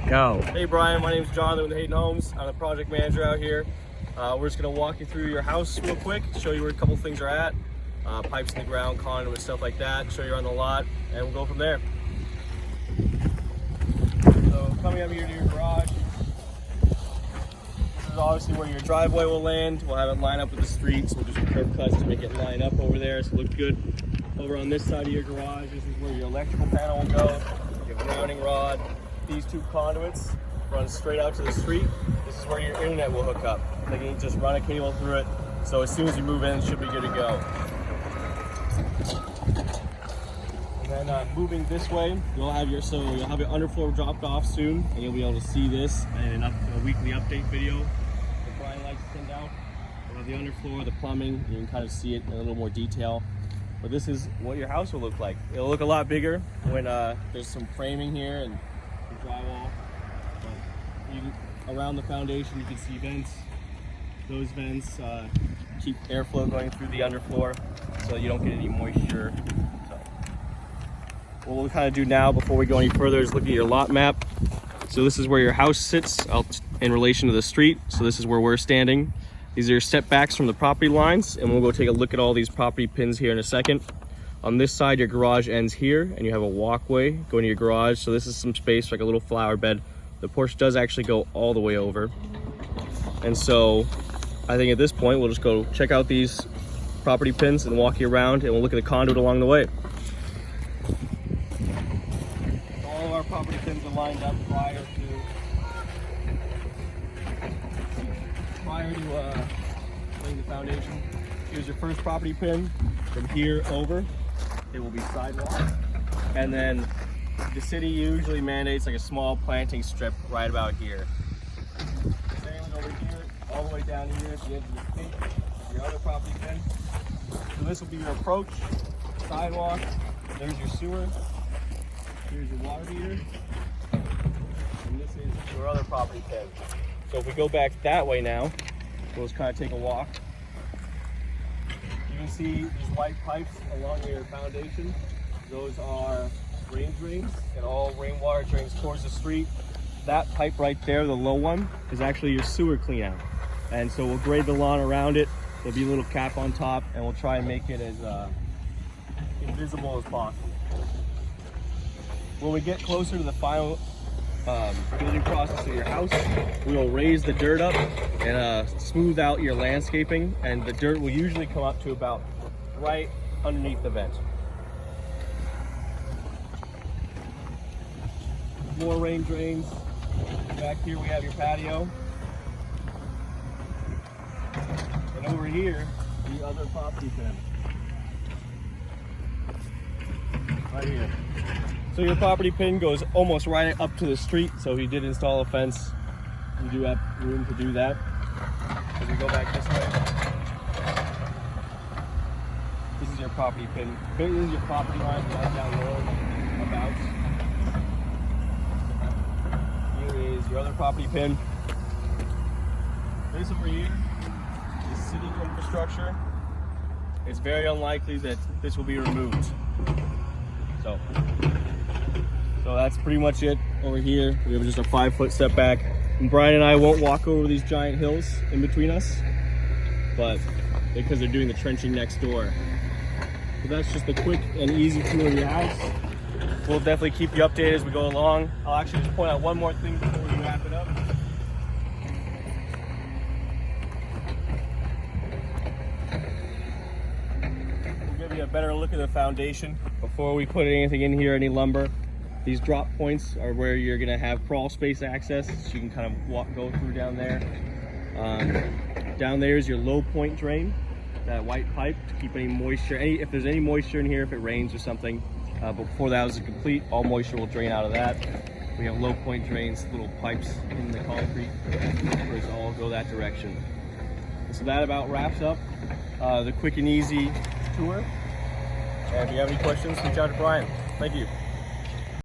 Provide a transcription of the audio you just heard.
Go. Hey Brian, my name is Jonathan with Hayden Homes. I'm the project manager out here. We're just going to walk you through your house real quick, show you where a couple things are at, pipes in the ground, conduit, stuff like that, show you around the lot, and we'll go from there. So coming up here to your garage, this is obviously where your driveway will land. We'll have it line up with the street, so we'll do some curb cuts to make it line up over there so it looks good. Over on this side of your garage, this is where your electrical panel will go, your grounding rod. These two conduits run straight out to the street. This is where your internet will hook up. They can just run a cable through it, so as soon as you move in, it should be good to go. And then moving this way, you'll have your underfloor dropped off soon, and you'll be able to see this in a weekly update video that Brian likes to send out. We'll have the underfloor, the plumbing. You can kind of see it in a little more detail. But this is what your house will look like. It'll look a lot bigger when there's some framing here and drywall. But around the foundation, you can see vents. Those vents keep airflow going through the underfloor, so you don't get any moisture. So what we'll kind of do now, before we go any further, is look at your lot map. So this is where your house sits out in relation to the street. So this is where we're standing. These are setbacks from the property lines, and we'll go take a look at all these property pins here in a second. On this side, your garage ends here, and you have a walkway going to your garage. So this is some space, like a little flower bed. The porch does actually go all the way over. And so I think at this point, we'll just go check out these property pins and walk you around, and we'll look at the conduit along the way. All of our property pins are lined up prior to laying the foundation. Here's your first property pin. From here over, it will be sidewalk. And then the city usually mandates like a small planting strip right about here. Same as over here, all the way down here at the edge of the street, your other property pin. So this will be your approach, sidewalk. There's your sewer. Here's your water meter. And this is your other property pin. So if we go back that way now, we'll just kind of take a walk. You can see these white pipes along your foundation. Those are rain drains, and all rainwater drains towards the street. That pipe right there, the low one, is actually your sewer clean out. And so we'll grade the lawn around it. There'll be a little cap on top, and we'll try and make it as invisible as possible. When we get closer to the final building process of your house, we will raise the dirt up and smooth out your landscaping, and the dirt will usually come up to about right underneath the vent. More rain drains. Back here we have your patio, and over here the other property pin right here. So your property pin goes almost right up to the street, so if you did install a fence, you do have room to do that. As we go back this way, this is your property pin. This is your property line right down low, about. Here is your other property pin. This over here is city infrastructure. It's very unlikely that this will be removed. So that's pretty much it over here. We have just a 5-foot setback. And Brian and I won't walk over these giant hills in between us, but because they're doing the trenching next door. So that's just a quick and easy tour of your house. We'll definitely keep you updated as we go along. I'll actually just point out one more thing before we wrap it up. We'll give you a better look at the foundation before we put anything in here, any lumber. These drop points are where you're gonna have crawl space access, so you can kind of go through down there. Down there is your low point drain, that white pipe to keep any moisture, if there's any moisture in here, if it rains or something. But before that was complete, all moisture will drain out of that. We have low point drains, little pipes in the concrete, which all go that direction. So that about wraps up the quick and easy tour. And if you have any questions, reach out to Brian. Thank you.